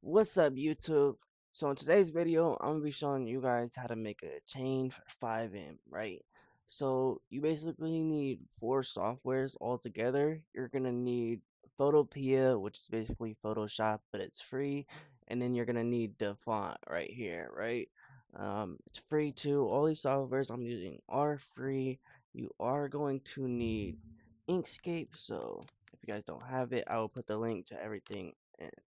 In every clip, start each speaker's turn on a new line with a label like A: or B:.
A: What's up, YouTube? So in today's video, I'm gonna be showing you guys how to make a chain for FiveM, right? So you basically need four softwares all together. You're gonna need Photopea, which is basically Photoshop, but it's free, and then you're gonna need the font right here, right? It's free too. All these softwares I'm using are free. You are going to need Inkscape, so if you guys don't have it, I will put the link to everything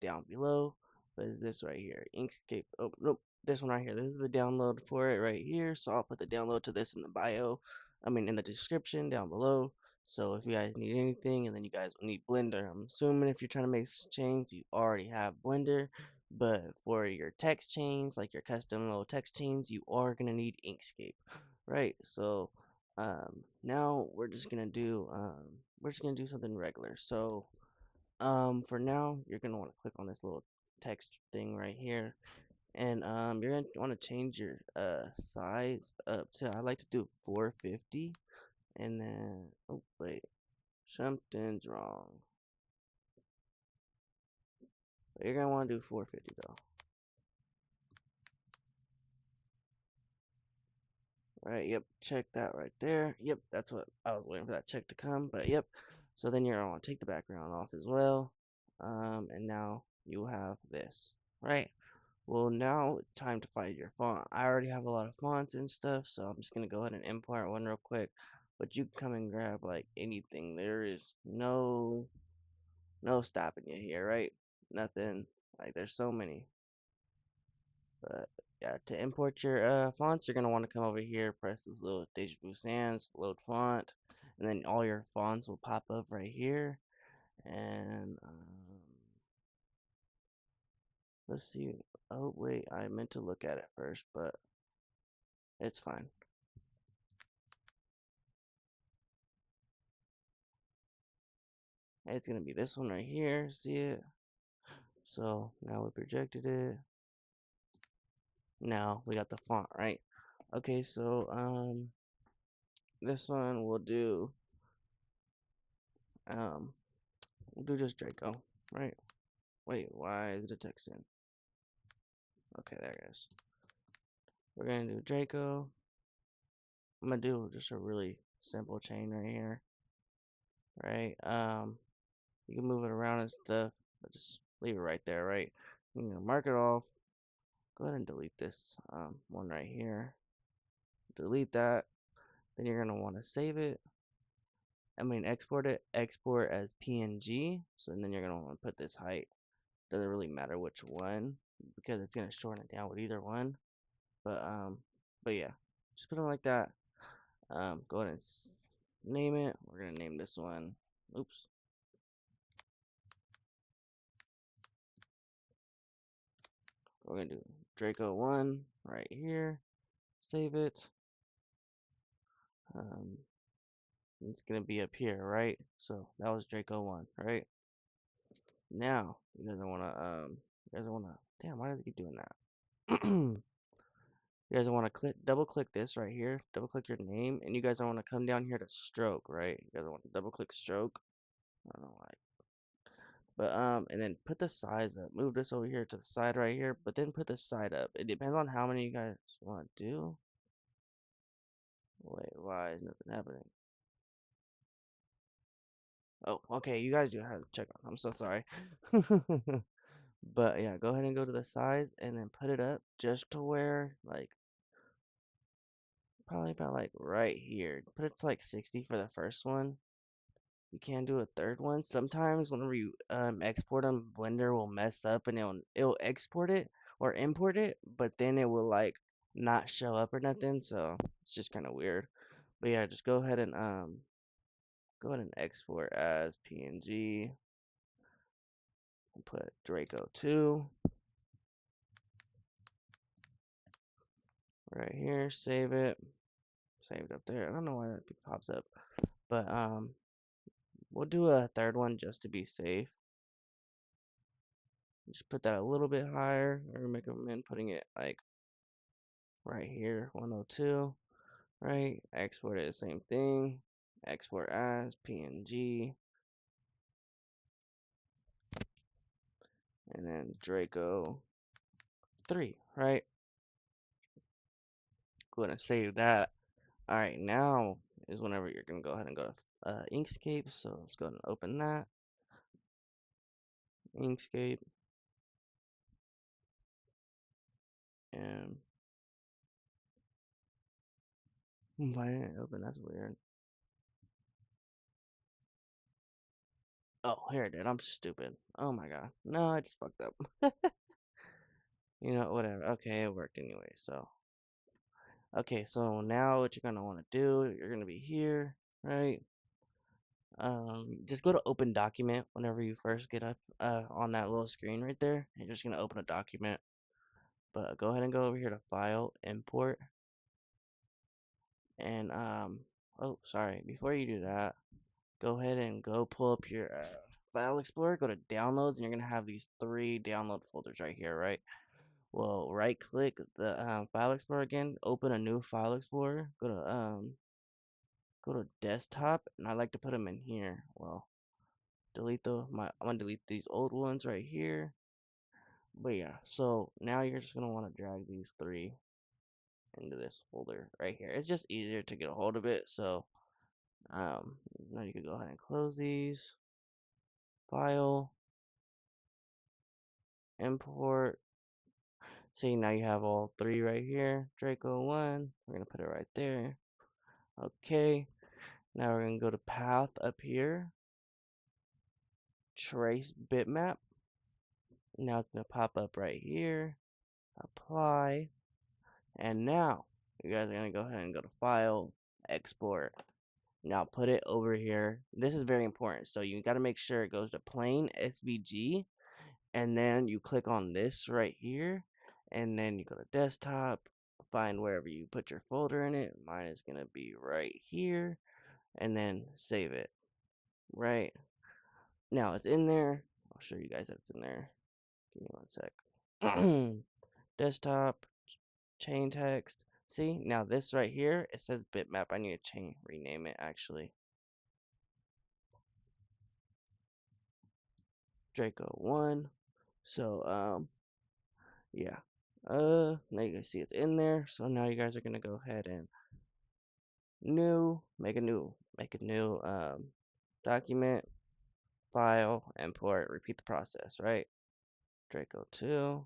A: down below. But is this right here, Inkscape? Oh nope, this one right here. This is the download for it right here. So I'll put the download to this in the bio. I mean in the description down below. So if you guys need anything, and then you guys will need Blender. I'm assuming if you're trying to make chains, you already have Blender. But for your text chains, like your custom little text chains, you are gonna need Inkscape, right? So now we're just gonna do something regular. So for now, you're gonna want to click on this little text thing right here, and you're gonna want to change your size up to, I like to do 450, and then oh wait, something's wrong. But you're gonna want to do 450 though. Right, yep, check that right there. Yep, that's what I was waiting for, that check to come. But yep, so then you're gonna want to take the background off as well. And now you have this, right? Well, now it's time to find your font. I already have a lot of fonts and stuff, so I'm just gonna go ahead and import one real quick. But you can come and grab like anything. There is no stopping you here, right? Nothing. Like there's so many. But yeah, to import your fonts, you're gonna want to come over here, press this little Deja Vu Sans, load font, and then all your fonts will pop up right here. And let's see. Oh wait, I meant to look at it first, but it's fine. It's gonna be this one right here. See it? So now we projected it. Now we got the font, right? Okay, so this one um we'll do just Draco, right? Wait, why is the text in? Okay, there it is. We're gonna do Draco. I'm gonna do just a really simple chain right here, right? You can move it around and stuff, but just leave it right there, right? I'm gonna mark it off. Go ahead and delete this one right here. Delete that. Then you're gonna want to save it. I mean, export it. Export as PNG. So then you're gonna want to put this height. Doesn't really matter which one because it's gonna shorten it down with either one. But but yeah, just put it like that. Go ahead and name it. We're gonna name this one. Oops. We're gonna do Draco 1 right here. Save it. Um, it's gonna be up here, right? So that was Draco 1, right? Now you guys don't wanna damn, why does it keep doing that? You guys want to double click this right here, double click your name, and you guys want to come down here to stroke, right? You guys want to double click stroke. I don't know why. But and then put the size up. Move this over here to the side right here, but then put the side up. It depends on how many you guys want to do. Wait, why is nothing happening? Oh, okay, you guys do have to check on. I'm so sorry. But yeah, go ahead and go to the size and then put it up just to where like probably about like right here. Put it to like 60 for the first one. You can't do a third one. Sometimes whenever you export them, Blender will mess up and it'll export it or import it, but then it will like not show up or nothing. So it's just kind of weird. But yeah, just go ahead and export as PNG. And put Draco 2 right here. Save it. Save it up there. I don't know why that pops up, but we'll do a third one just to be safe. Just put that a little bit higher. I recommend putting it like right here, 102. Right, export it, same thing. Export as PNG. and then Draco 3, right? Go ahead and save that. All right, now is whenever you're gonna go ahead and go to Inkscape. So let's go ahead and open that. Inkscape. And why didn't it open? That's weird. Oh, here it did. I'm stupid. Oh my god. No, I just fucked up. You know, whatever. Okay, it worked anyway. So, okay, so now what you're gonna want to do, you're gonna be here, right? Just go to open document whenever you first get up on that little screen right there. You're just gonna open a document. But go ahead and go over here to file, import, and oh sorry, before you do that, go ahead and go pull up your file explorer, go to downloads, and you're gonna have these 3 download folders right here, right? Well, right click the file explorer again, open a new file explorer, go to desktop, and I like to put them in here. Well, I'm gonna delete these old ones right here. But yeah, so now you're just gonna want to drag these 3 into this folder right here. It's just easier to get a hold of it. So now you can go ahead and close these. File, import. See, now you have all 3 right here. Draco 1. We're gonna put it right there. Okay. Now we're gonna go to path up here. Trace bitmap. Now it's gonna pop up right here. Apply. And now you guys are gonna go ahead and go to file, export. Now put it over here. This is very important. So you gotta make sure it goes to plain SVG, and then you click on this right here, and then you go to desktop, find wherever you put your folder in it. Mine is gonna be right here, and then save it. Right now it's in there. I'll show you guys that it's in there. Give me one sec. Desktop, chain text. See, now this right here, it says bitmap. I need to rename it actually. Draco 1. So, yeah. Now you guys see it's in there. So now you guys are gonna go ahead and make a new document, file, import, repeat the process, right? Draco 2,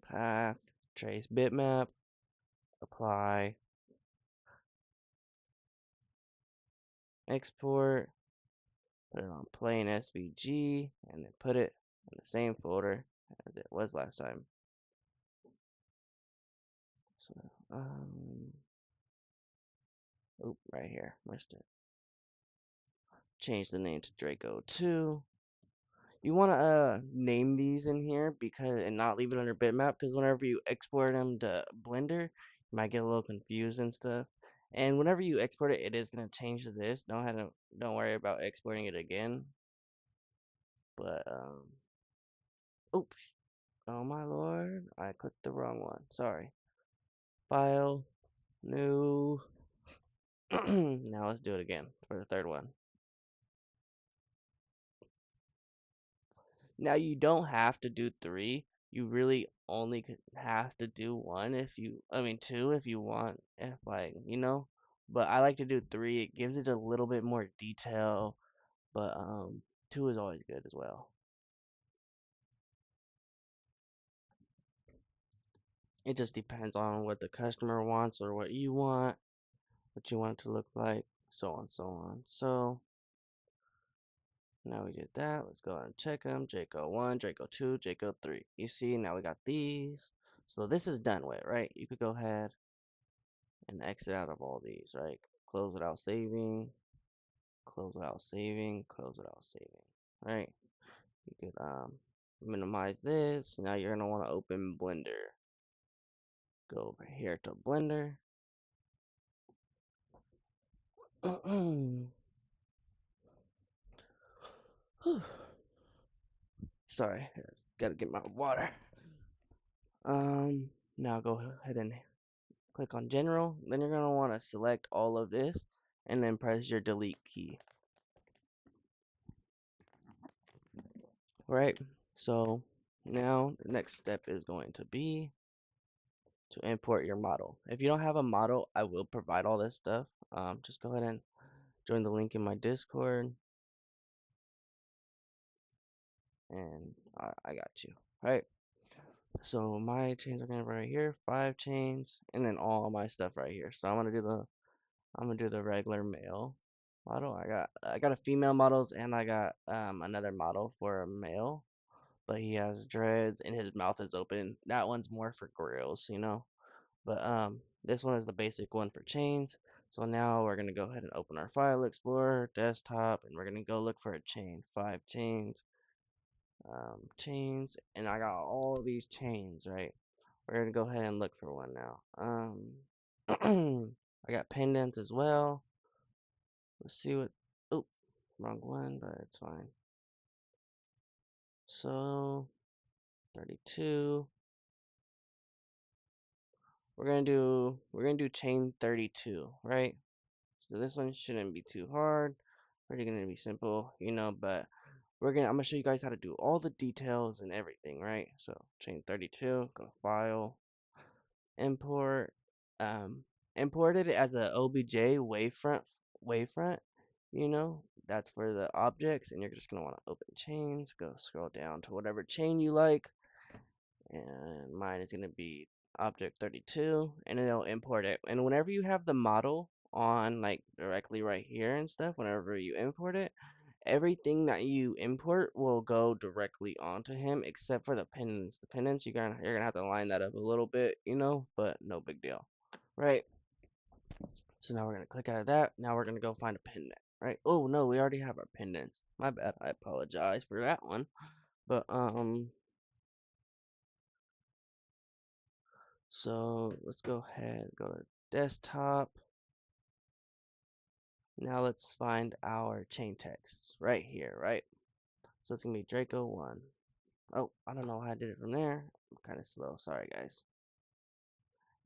A: path, trace bitmap, apply, export, put it on plain SVG, and then put it in the same folder as it was last time. So, right here, missed it. Change the name to Draco 2. You want to name these in here and not leave it under bitmap, because whenever you export them to Blender, you might get a little confused and stuff. And whenever you export it, it is going to change to this. Don't worry about exporting it again. But oops. Oh my lord, I clicked the wrong one. Sorry. File, new. Now let's do it again for the 3rd one. Now you don't have to do 3. You really only have to do 1 2 if you want. If but I like to do 3. It gives it a little bit more detail, but 2 is always good as well. It just depends on what the customer wants or what you want it to look like, so on, so on. So now we did that. Let's go ahead and check them. Draco 1, Draco 2, Draco 3. You see, now we got these. So this is done with, right? You could go ahead and exit out of all these, right? Close without saving, close without saving, close without saving, right? You could minimize this. Now you're gonna want to open Blender. Go over here to Blender. Sorry, gotta get my water. Now go ahead and click on General. Then you're gonna want to select all of this, and then press your Delete key. right? So now the next step is going to be to import your model. If you don't have a model, I will provide all this stuff. Just go ahead and join the link in my Discord, and I got you. All right. So my chains are gonna be right here, 5 chains, and then all my stuff right here. So I'm gonna do the regular male model. I got a female models, and I got another model for a male, but he has dreads and his mouth is open. That one's more for grills, you know. But this one is the basic one for chains. So now we're gonna go ahead and open our file explorer, desktop, and we're gonna go look for a chain. 5 chains, and I got all of these chains, right? We're gonna go ahead and look for one now. I got pendants as well. Let's see what. Oh, wrong one, but it's fine. So 32. We're gonna do chain 32, right? So this one shouldn't be too hard. Pretty gonna be simple, you know, but I'm gonna show you guys how to do all the details and everything, right? So chain 32, go to file, import, um, imported it as a OBJ wavefront, you know, that's for the objects, and you're just gonna want to open chains, go scroll down to whatever chain you like, and mine is going to be object 32, and it'll import it. And whenever you have the model on like directly right here and stuff, whenever you import it, everything that you import will go directly onto him except for the pendants. The pendants you're gonna have to line that up a little bit, you know, but no big deal, right? So now we're gonna click out of that. Now we're gonna go find a pendant, right? Oh no, we already have our pendants. My bad. I apologize for that one. But so let's go ahead, go to desktop. Now let's find our chain text right here, right? So it's gonna be Draco 1. Oh, I don't know how I did it from there. I'm kind of slow. Sorry, guys.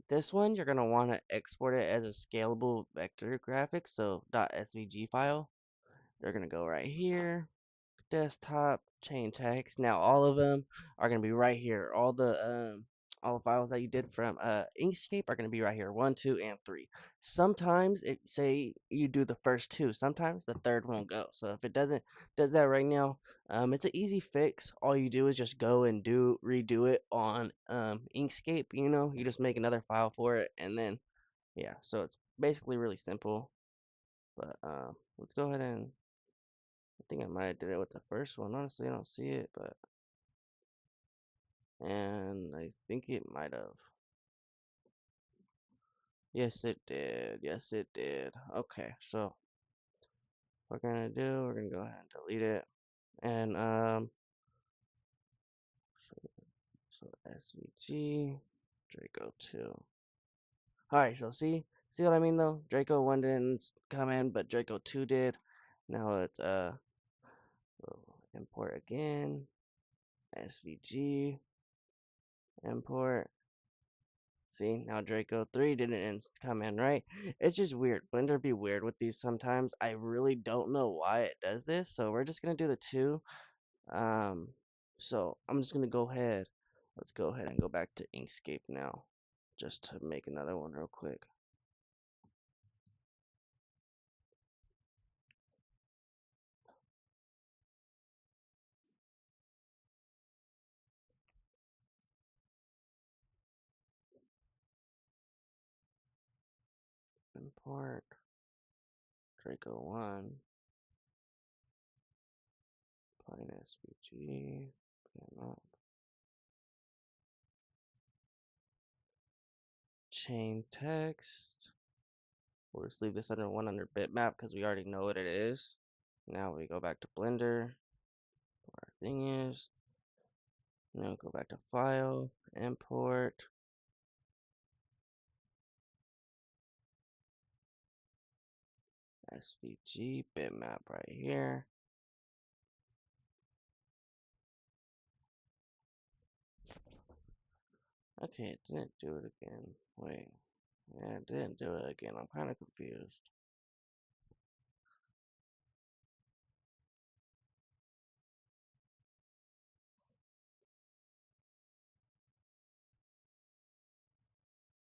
A: This one, you're gonna want to export it as a scalable vector graphic, so .svg file. They're gonna go right here. Desktop chain text. Now all of them are gonna be right here. All the files that you did from Inkscape are gonna be right here. 1, 2, and 3. Sometimes it say you do the first two. Sometimes the third won't go. So if it does that right now, it's an easy fix. All you do is just go and redo it on Inkscape. You know, you just make another file for it, and then yeah. So it's basically really simple. But let's go ahead and I think I might have did it with the first one. Honestly, I don't see it, but and I think it might have. Yes, it did. Yes, it did. Okay, so what we're gonna go ahead and delete it, and so SVG Draco 2. All right, so see what I mean though. Draco 1 didn't come in, but Draco 2 did. Now let's import again. SVG import. See, now Draco 3 didn't come in, right? It's just weird. Blender be weird with these sometimes. I really don't know why it does this. So we're just going to do the 2. Um, so I'm just going to go ahead. Let's go ahead and go back to Inkscape now. Just to make another one real quick. Import Draco 1. Plain SVG. Chain text. We'll just leave this under 100 bitmap because we already know what it is. Now we go back to Blender. Our thing is, now go back to File, Import. SVG bitmap right here. Okay, it didn't do it again. Wait. Yeah, it didn't do it again. I'm kind of confused.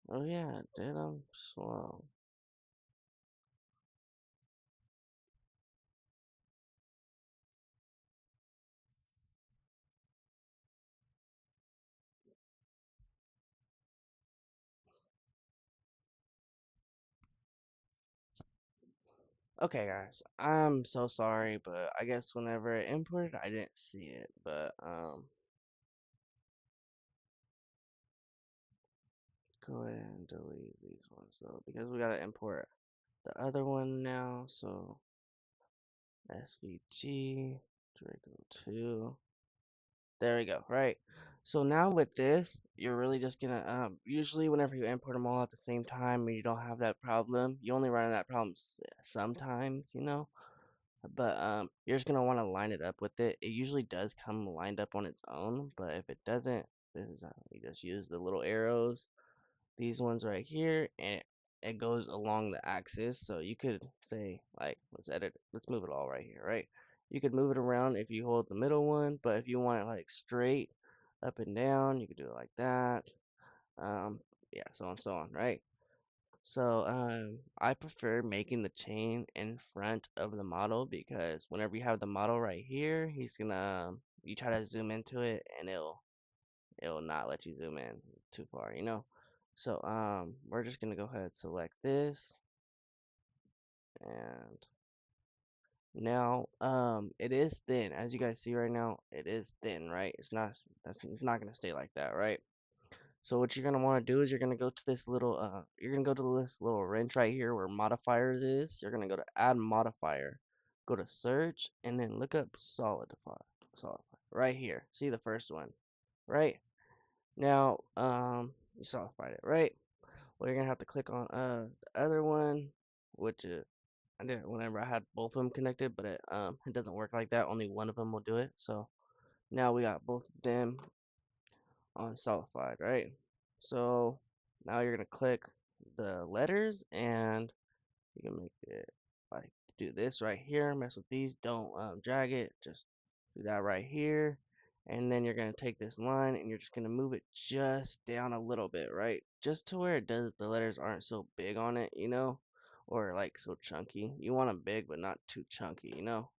A: Oh yeah, dude, I'm slow. Okay, guys, I'm so sorry, but I guess whenever it imported, I didn't see it. But go ahead and delete these ones though, because we gotta import the other one now. So SVG Draco 2. There we go. Right. So now with this, you're really just gonna usually whenever you import them all at the same time and you don't have that problem, you only run into that problem sometimes, you know. But you're just gonna want to line it up with it. It usually does come lined up on its own, but if it doesn't, this is how you just use the little arrows, these ones right here, and it goes along the axis. So you could say like, let's move it all right here, right? You could move it around if you hold the middle one, but if you want it like straight up and down, you could do it like that. Um, yeah, so on, so on, right? So I prefer making the chain in front of the model because whenever you have the model right here, he's gonna you try to zoom into it and it'll not let you zoom in too far, you know. So we're just gonna go ahead and select this, and now it is thin. As you guys see right now, it is thin, right? It's not gonna stay like that, right? So what you're gonna want to do is you're gonna go to this little wrench right here where modifiers is. You're gonna go to add modifier, go to search, and then look up solidify right here. See the first one, right? Now you solidified it, right? Well, you're gonna have to click on the other one, which I did it whenever I had both of them connected, but it doesn't work like that. Only one of them will do it. So now we got both of them on solidified, right? So now you're gonna click the letters and you can make it like do this right here, mess with these, don't drag it, just do that right here. And then you're gonna take this line and you're just gonna move it just down a little bit, right? Just to where it does the letters aren't so big on it, you know, or like so chunky. You want them big but not too chunky, you know.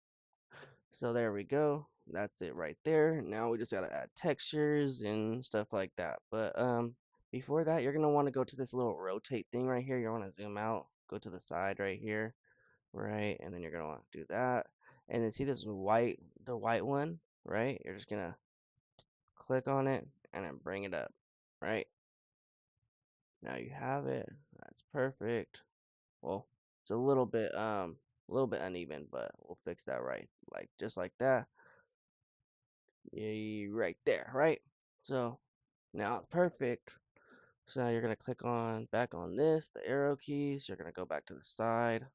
A: So there we go. That's it right there. Now we just gotta add textures and stuff like that. But before that, you're gonna want to go to this little rotate thing right here. You want to zoom out, go to the side right here, right, and then you're gonna want to do that. And then see this the white one, right? You're just gonna click on it and then bring it up, right? Now you have it. That's perfect. Well, it's a little bit uneven, but we'll fix that right, like just like that. Yeah, right there, right? So now perfect. So now you're gonna click on back on this, the arrow keys. You're gonna go back to the side.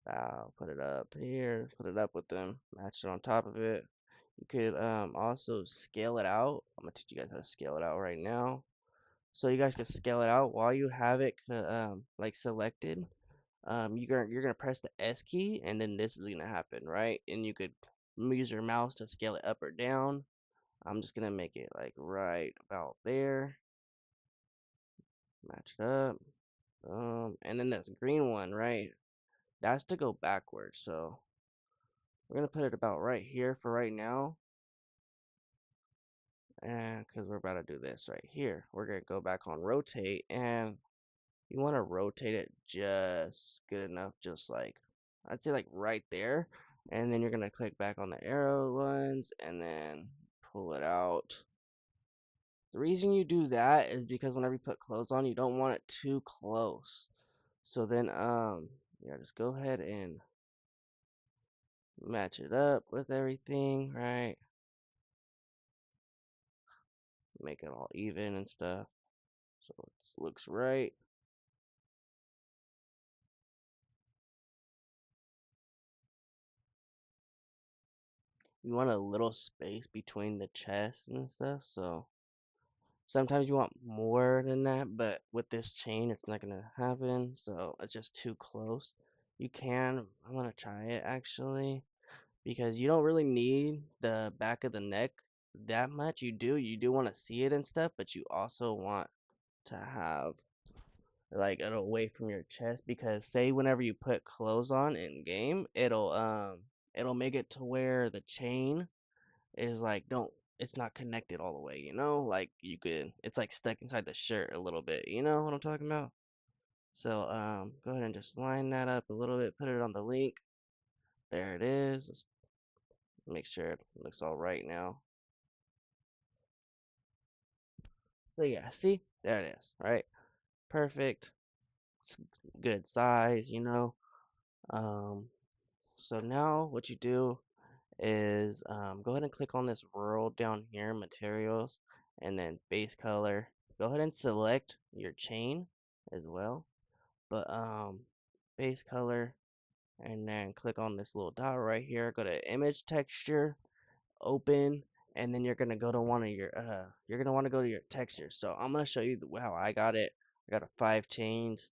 A: I'll put it up here, put it up with them, match it on top of it. You could also scale it out. I'm gonna teach you guys how to scale it out right now. So you guys can scale it out while you have it like selected. You're gonna press the S key and then this is gonna happen, right? And you could use your mouse to scale it up or down. I'm just gonna make it like right about there. Match it up. And then this green one, right? That's to go backwards. So we're gonna put it about right here for right now. And because we're about to do this right here, we're gonna go back on rotate, and you want to rotate it just good enough, just like I'd say like right there. And then you're gonna click back on the arrow ones and then pull it out. The reason you do that is because whenever you put clothes on, you don't want it too close. So then, yeah, just go ahead and match it up with everything, right? Make it all even and stuff. So it looks right. You want a little space between the chest and stuff. So sometimes you want more than that, but with this chain, it's not gonna happen. So it's just too close. You can, I'm gonna try it actually. Because you don't really need the back of the neck that much. You do want to see it and stuff, but you also want to have like it away from your chest, because say whenever you put clothes on in game, it'll make it to where the chain is like don't it's not connected all the way, like you could it's like stuck inside the shirt a little bit, you know what I'm talking about? So go ahead and just line that up a little bit, put it on the link. There it is. Let's make sure it looks all right now. So yeah, see, there it is, right? Perfect. It's good size. um so now what you do is go ahead and click on this world down here, materials, and then base color. Go ahead and select your chain as well, but base color, and then click on this little dot right here, go to image texture, open, and then you're gonna go to one of your you're gonna want to go to your textures. So I'm gonna show you how I got it. I got a 5 chains,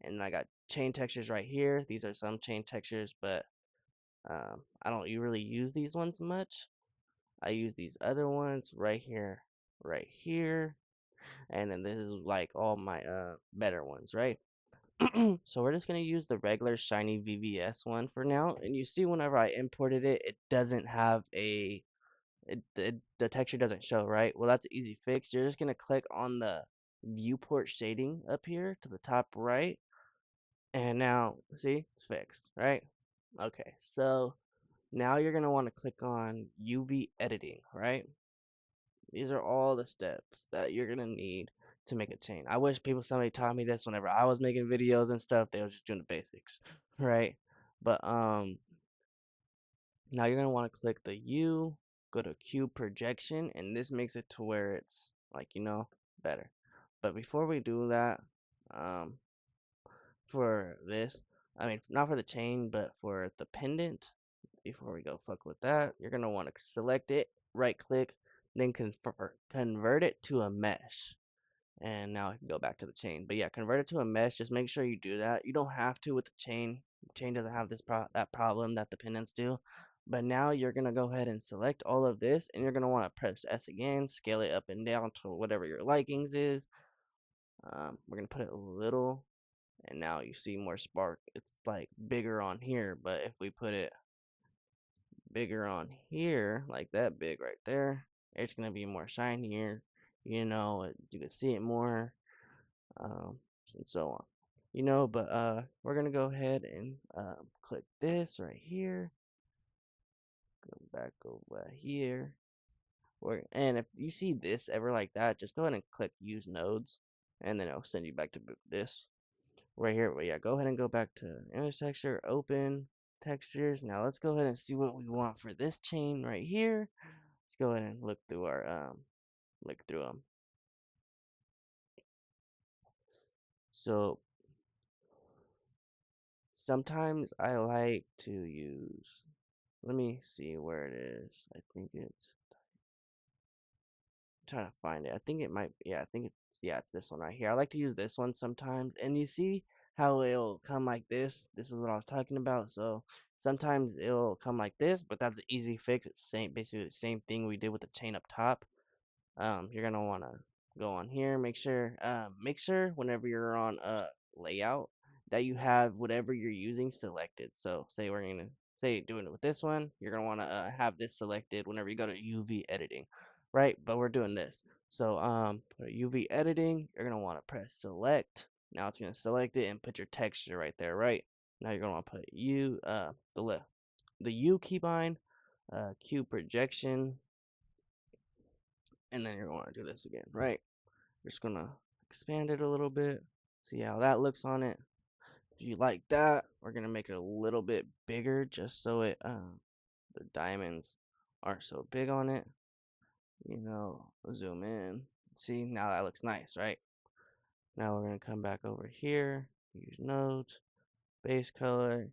A: and I got chain textures right here. These are some chain textures, but I don't really use these ones much. I use these other ones right here, and then this is like all my better ones, right? So we're just gonna use the regular shiny VVS one for now. And you see, whenever I imported it, it doesn't have the texture doesn't show, right? Well, that's an easy fix. You're just gonna click on the viewport shading up here to the top right, and now see it's fixed, right? Okay, so now you're going to want to click on UV editing, right? These are all the steps that you're going to need to make a chain. I wish somebody taught me this whenever I was making videos and stuff. They were just doing the basics, right? But now you're going to want to click the U, go to cube projection, and this makes it to where it's like, better. But before we do that, um for this, I mean, not for the chain, but for the pendant, before we go fuck with that, you're gonna want to select it, right click, then convert it to a mesh. And now I can go back to the chain. But yeah, convert it to a mesh. Just make sure you do that. You don't have to with the chain. The chain doesn't have that problem that the pendants do. But now you're gonna go ahead and select all of this, and you're gonna want to press S again, scale it up and down to whatever your likings is. We're gonna put it a little, and now you see more spark. It's like bigger on here, but if we put it bigger on here, like that big right there, it's gonna be more shinier. You can see it more, um, and so on. But we're gonna go ahead and click this right here. Go back over here. And if you see this ever like that, just go ahead and click use nodes, and then it'll send you back to this right here. But yeah, go ahead and go back to image texture, open textures. Now let's go ahead and see what we want for this chain right here. Let's go ahead and look through our look through them. So sometimes I like to use, let me see where it is. I think it's, I'm trying to find it. I think it might, yeah, I think it's this one right here. I like to use this one sometimes. And you see how it'll come like this. This is what I was talking about. So sometimes it'll come like this, but that's an easy fix. It's basically the same thing we did with the chain up top. You're gonna want to go on here, make sure whenever you're on layout that you have whatever you're using selected. So say we're gonna say doing it with this one, you're gonna want to have this selected whenever you go to UV editing, right? But we're doing this. So for UV editing, you're gonna want to press select. Now it's gonna select it and put your texture right there, right? Now you're gonna want to put the U keybind, cube projection, and then you're going to do this again, right? We're just gonna expand it a little bit, see how that looks on it. If you like that, we're gonna make it a little bit bigger, just so the diamonds aren't so big on it. Zoom in. See, now that looks nice, right? Now we're gonna come back over here, use nodes, base color.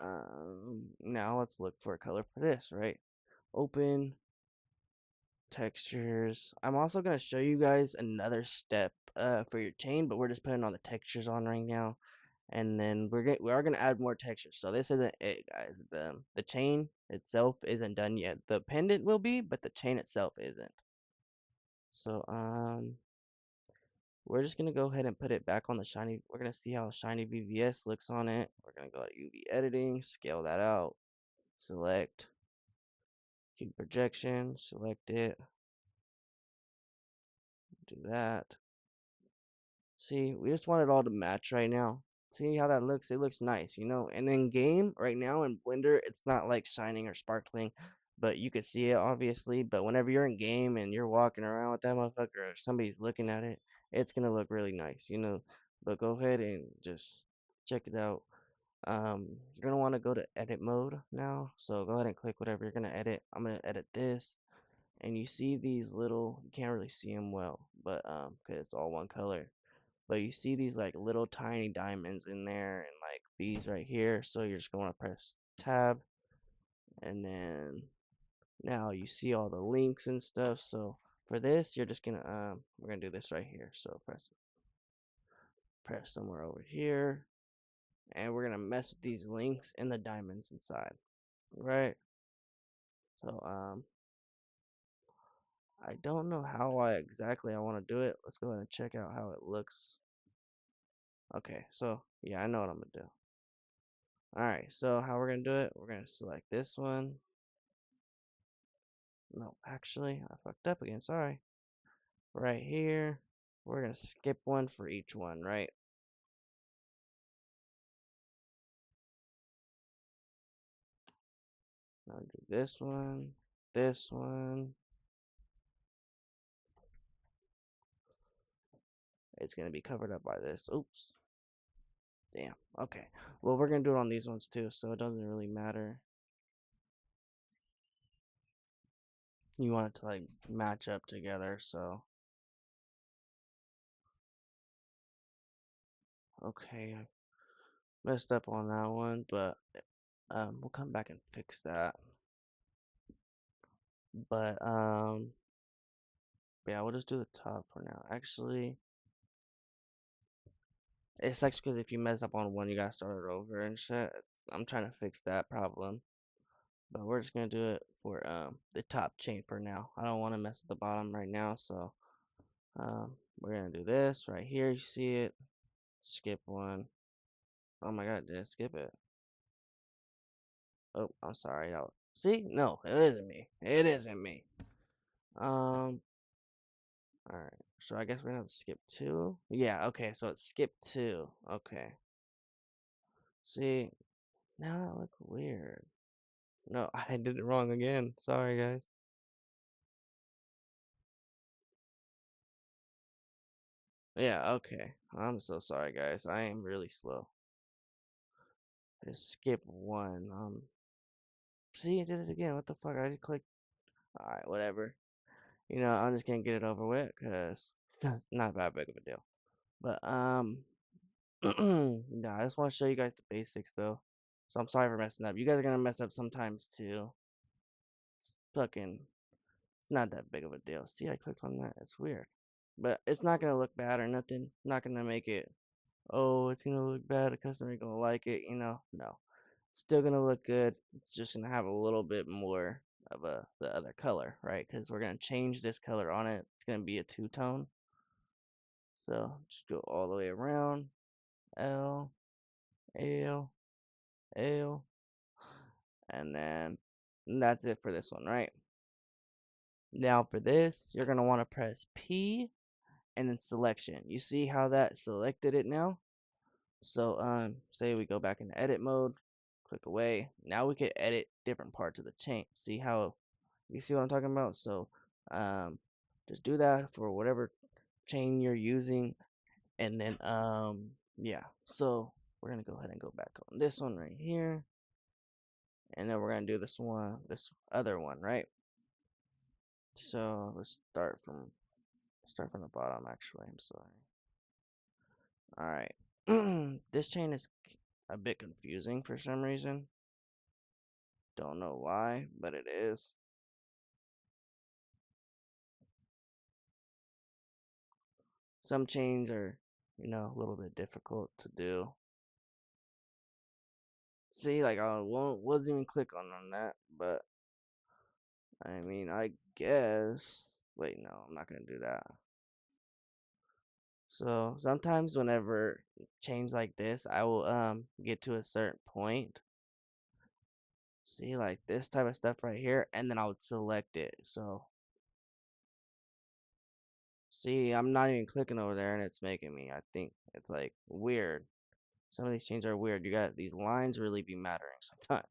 A: Now let's look for a color for this, right? Open textures. I'm also going to show you guys another step for your chain, but we're just putting all the textures on right now, and then we are going to add more textures. So this isn't it, guys. The chain itself isn't done yet. The pendant will be, but the chain itself isn't. So We're just gonna go ahead and put it back on the shiny. We're gonna see how shiny VVS looks on it. We're gonna go to UV editing, scale that out, select cube projection, select it, do that. See, we just want it all to match right now. See how that looks? It looks nice, you know. And in game right now in Blender, it's not like shining or sparkling, but you can see it obviously. But whenever you're in game and you're walking around with that motherfucker, or somebody's looking at it, it's gonna look really nice, you know. But go ahead and just check it out. You're gonna want to go to edit mode now. So go ahead and click whatever you're gonna edit. I'm gonna edit this, and you see these little. You can't really see them well, but because it's all one color, but you see these like little tiny diamonds in there and like these right here. So you're just going to press tab, and then now you see all the links and stuff. So for this, you're just gonna we're gonna do this right here. So press somewhere over here, and we're gonna mess with these links and the diamonds inside, right? So I don't know how I want to do it. Let's go ahead and check out how it looks. Okay, so yeah, I know what I'm gonna do. All right, so how we're gonna do it? We're gonna select this one. No, actually, I fucked up again. Sorry. Right here, we're gonna skip one for each one, right? Now do this one, this one. It's gonna be covered up by this. Oops. Damn. Okay. Well, we're gonna do it on these ones too, so it doesn't really matter. You want it to like match up together, so okay. I messed up on that one, but we'll come back and fix that. But yeah, we'll just do the top for now. Actually, it sucks because if you mess up on one, you gotta start it over and shit. I'm trying to fix that problem, but we're just gonna do it for the top chain for now. I don't want to mess with the bottom right now, so we're gonna do this right here. You see it? Skip one. Oh my god, did I skip it? Oh, I'm sorry. See, no, it isn't me. It isn't me. All right. So I guess we're gonna have to skip two. Yeah. Okay. So it's skip two. Okay. See, now I look weird. No, I did it wrong again. Sorry, guys. Yeah, okay. I'm so sorry, guys. I am really slow. Just skip one. See, I did it again. What the fuck? I just clicked. Alright, whatever. You know, I'm just gonna get it over with because not that big of a deal. But, nah, I just want to show you guys the basics though. So I'm sorry for messing up. You guys are gonna mess up sometimes too. It's fucking, it's not that big of a deal. See, I clicked on that. It's weird. But it's not gonna look bad or nothing. Not gonna make it, oh, it's gonna look bad. The customer ain't gonna like it, you know? No, it's still gonna look good. It's just gonna have a little bit more of the other color, right? Because we're gonna change this color on it. It's gonna be a two-tone. So just go all the way around. L, L, L, and then that's it for this one, right? Now for this, you're gonna want to press P and then selection. You see how that selected it now? So say we go back into edit mode, click away. Now we can edit different parts of the chain. See how you see what I'm talking about? So just do that for whatever chain you're using, and then yeah. So we're gonna go ahead and go back on this one right here, and then we're gonna do this one, this other one, right? So let's start from the bottom. Actually, I'm sorry. All right. This chain is a bit confusing for some reason. Don't know why, but it is. Some chains are, you know, a little bit difficult to do. See, like I wasn't even click on that, but I mean, I guess. Wait, no, I'm not gonna do that. So sometimes whenever change like this, I will get to a certain point. See, like this type of stuff right here, and then I would select it. So see, I'm not even clicking over there and it's making me. I think it's like weird. Some of these changes are weird. You got these lines really be mattering sometimes.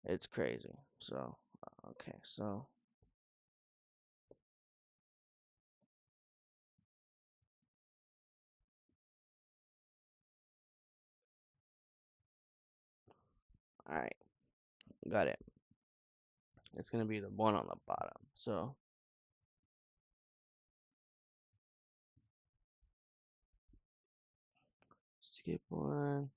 A: It's crazy. So okay, so all right, got it. It's gonna be the one on the bottom. So skip one.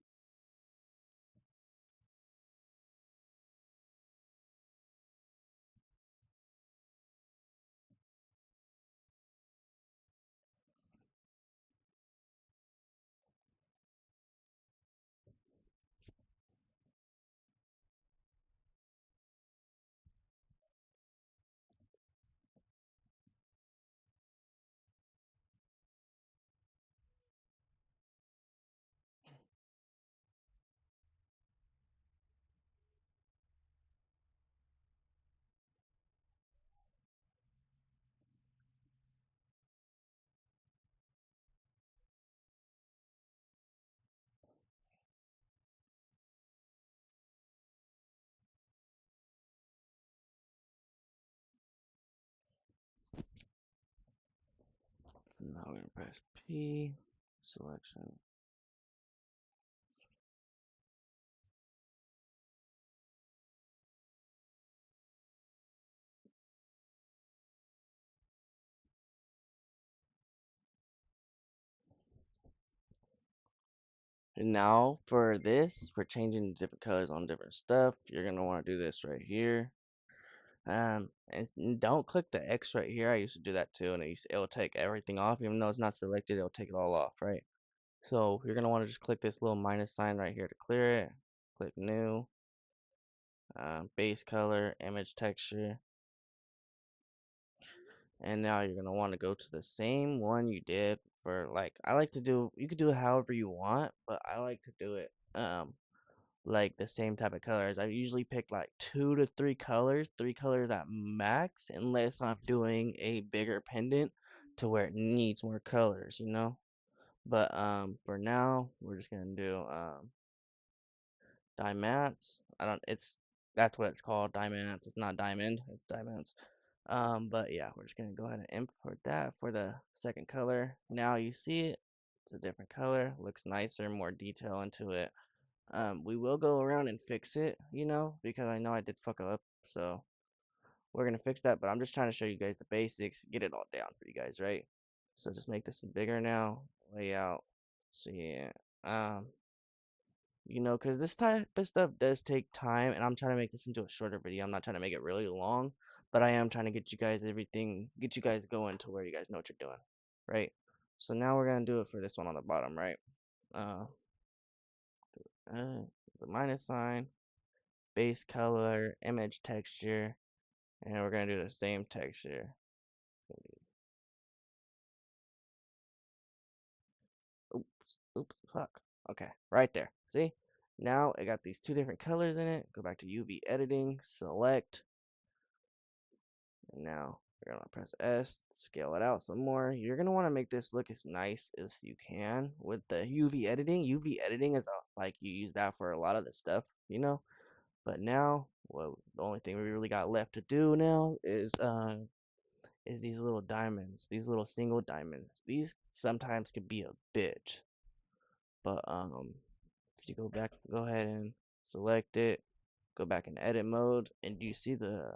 A: So now we're gonna press P selection. And now for this, for changing different colors on different stuff, you're gonna want to do this right here. And don't click the X right here. I used to do that too, and it'll take everything off, even though it's not selected. It'll take it all off, right? So you're gonna want to just click this little minus sign right here to clear it. Click new, base color, image texture, and now you're gonna want to go to the same one you did for like I like to do. You could do it however you want, but I like to do it like the same type of colors. I usually pick like 2 to 3 colors, 3 colors at max, unless I'm doing a bigger pendant to where it needs more colors, you know. But for now, we're just gonna do diamonds. I don't. It's That's what it's called, diamonds. It's not diamond. It's diamonds. But yeah, we're just gonna go ahead and import that for the second color. Now you see it. It's a different color. Looks nicer, more detail into it. We will go around and fix it, you know, because I know I did fuck up. So we're gonna fix that. But I'm just trying to show you guys the basics, get it all down for you guys, right? So just make this bigger now. Layout. So yeah. You know, because this type of stuff does take time, and I'm trying to make this into a shorter video. I'm not trying to make it really long, but I am trying to get you guys everything, get you guys going to where you guys know what you're doing, right? So now we're gonna do it for this one on the bottom, right? Uh, the minus sign, base color, image texture, and we're gonna do the same texture. Oops, fuck. Okay, right there. See? Now I got these two different colors in it. Go back to UV editing, select, and now you're gonna press S, scale it out some more. You're gonna want to make this look as nice as you can with the UV editing. UV editing is like you use that for a lot of the stuff, you know. But now, well, the only thing we really got left to do now is these little diamonds, these little single diamonds. These sometimes can be a bitch, but if you go ahead and select it, go back in edit mode, and you see the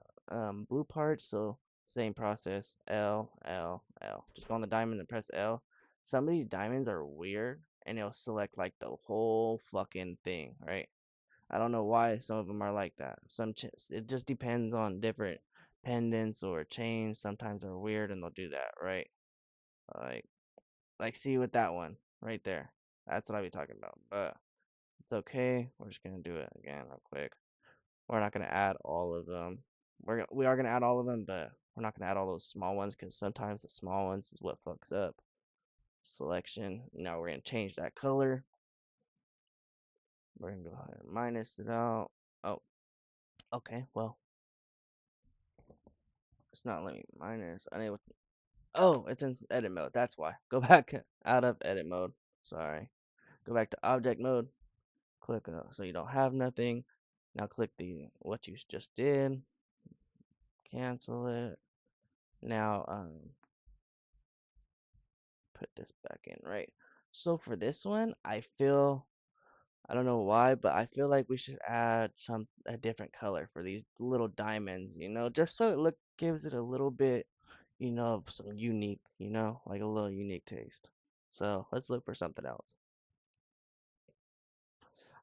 A: blue part. So same process, L, L, L. Just go on the diamond and press L. Some of these diamonds are weird, and it'll select like the whole fucking thing, right? I don't know why some of them are like that. It just depends on different pendants or chains. Sometimes are weird, and they'll do that, right? Like, see with that one right there. That's what I be talking about. But it's okay. We're just gonna do it again real quick. We're not gonna add all of them. We are gonna add all of them, but we're not gonna add all those small ones because sometimes the small ones is what fucks up. selection. Now we're gonna change that color. We're gonna go ahead and minus it out. Oh, okay. Well, it's not letting me minus. Oh, it's in edit mode. That's why. Go back out of edit mode. Sorry. Go back to object mode. Click so you don't have nothing. Now click the what you just did. Cancel it. Now put this back in, right? So for this one, I don't know why, but I feel like we should add a different color for these little diamonds, just so it gives it a little bit, of some unique, like a little unique taste. So let's look for something else.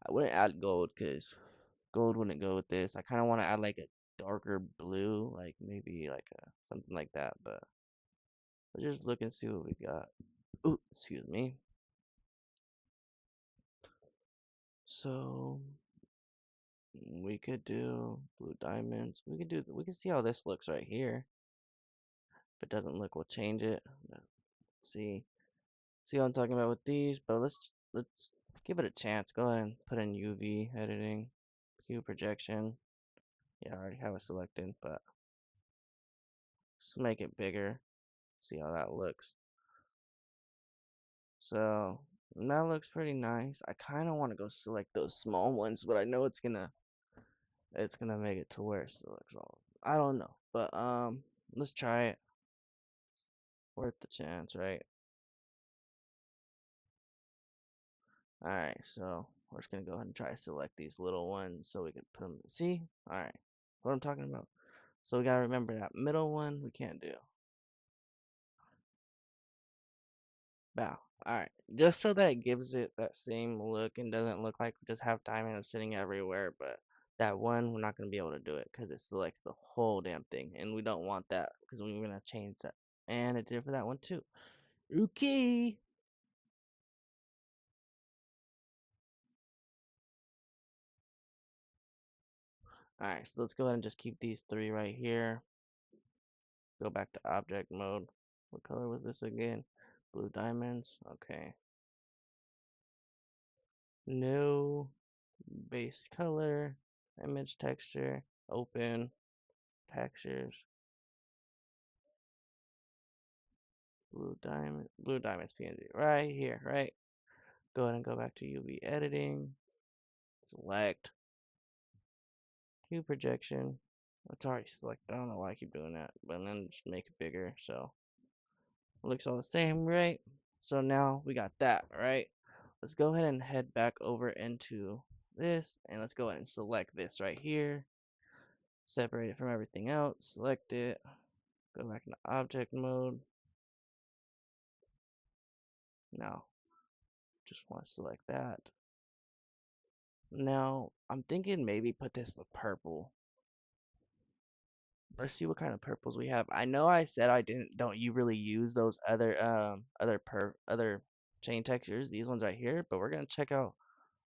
A: I wouldn't add gold because gold wouldn't go with this. I kind of want to add like a darker blue, like maybe like something like that. But let's just look and see what we got. Ooh, excuse me. So we could do blue diamonds. We can see how this looks right here. If it doesn't look, we'll change it. Let's see what I'm talking about with these, but let's give it a chance. Go ahead and put in UV editing, hue projection. Yeah, I already have it selected, but let's make it bigger. See how that looks. So that looks pretty nice. I kind of want to go select those small ones, but I know it's gonna make it to where it selects all. I don't know, but let's try it. Worth the chance, right? All right, so we're just gonna go ahead and try to select these little ones so we can put them. See, all right, what I'm talking about. So we gotta remember that middle one we can't do. Bow. All right, just so that it gives it that same look and doesn't look like we just have diamonds sitting everywhere. But that one, we're not gonna be able to do it because it selects the whole damn thing, and we don't want that because we're gonna change that. And it did for that one too. Okay. All right, so let's go ahead and just keep these three right here. Go back to object mode. What color was this again? Blue diamonds. Okay. No base color, image texture, open, textures, blue diamonds PNG. Right here, right? Go ahead and go back to UV editing. Select hue projection. It's already selected. I don't know why I keep doing that, but then just make it bigger so it looks all the same, right? So now we got that, right? Let's go ahead and head back over into this and let's go ahead and select this right here. Separate it from everything else. Select it. Go back into object mode. Now, just want to select that. Now, I'm thinking maybe put this with purple. Let's see what kind of purples we have. I know I said I don't you really use those other chain textures, these ones right here, but we're gonna check out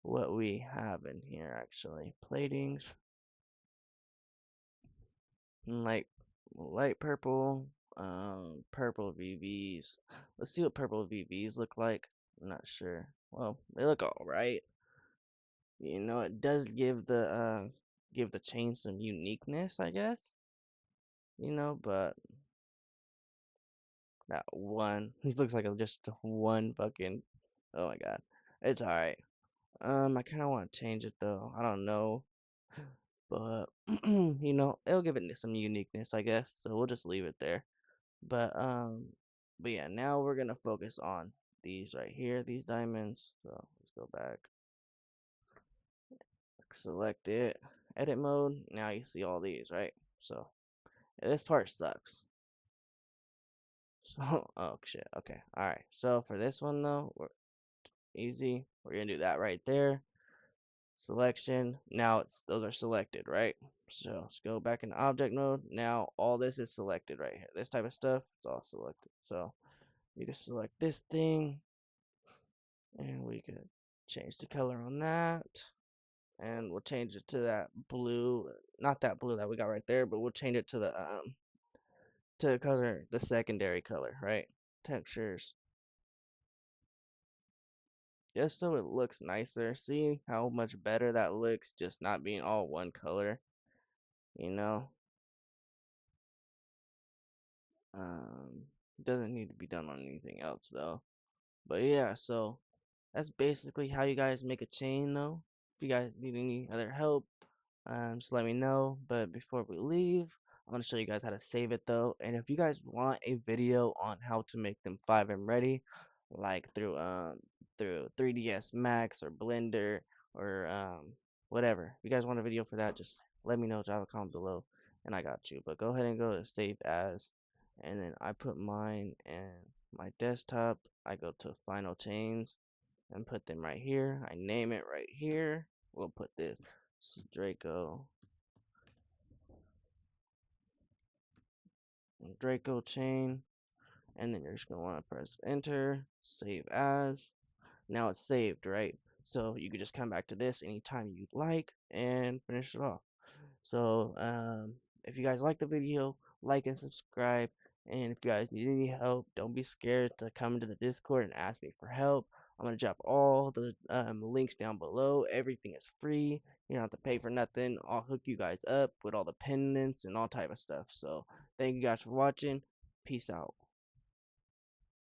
A: what we have in here actually. Platings, light light purple, purple VVs. Let's see what purple VVs look like. I'm not sure. Well, they look all right. It does give the chain some uniqueness, I guess. But that one, he looks like just one fucking. Oh my god, it's all right. I kind of want to change it though. I don't know, but it'll give it some uniqueness, I guess. So we'll just leave it there. But but yeah, now we're gonna focus on these right here, these diamonds. So let's go back, select it, edit mode. Now you see all these, right? So this part sucks. So oh shit. Okay. All right. So for this one though, we're easy. We're gonna do that right there. Selection. Now those are selected, right? So let's go back in object mode. Now all this is selected right here. This type of stuff, it's all selected. So you can select this thing, and we could change the color on that, and we'll change it to that blue. Not that blue that we got right there, but we'll change it to the color, the secondary color, right? Textures. just so it looks nicer. See how much better that looks, just not being all one color, you know? Um, doesn't need to be done on anything else though. But yeah, so that's basically how you guys make a chain though. If you guys need any other help, just let me know. But before we leave, I'm gonna show you guys how to save it though. And if you guys want a video on how to make them FiveM ready, like through 3ds Max or Blender or whatever. If you guys want a video for that, just let me know, drop a comment below and I got you. But go ahead and go to save as, and then I put mine and my desktop. I go to final chains and put them right here. I name it right here. We'll put this Draco chain, and then you're just gonna want to press enter, save as. Now it's saved, right? So you can just come back to this anytime you'd like and finish it off. So if you guys like the video, like and subscribe. And if you guys need any help, don't be scared to come into the Discord and ask me for help. I'm gonna drop all the links down below. Everything is free. You don't have to pay for nothing. I'll hook you guys up with all the pendants and all type of stuff. So thank you guys for watching. Peace out.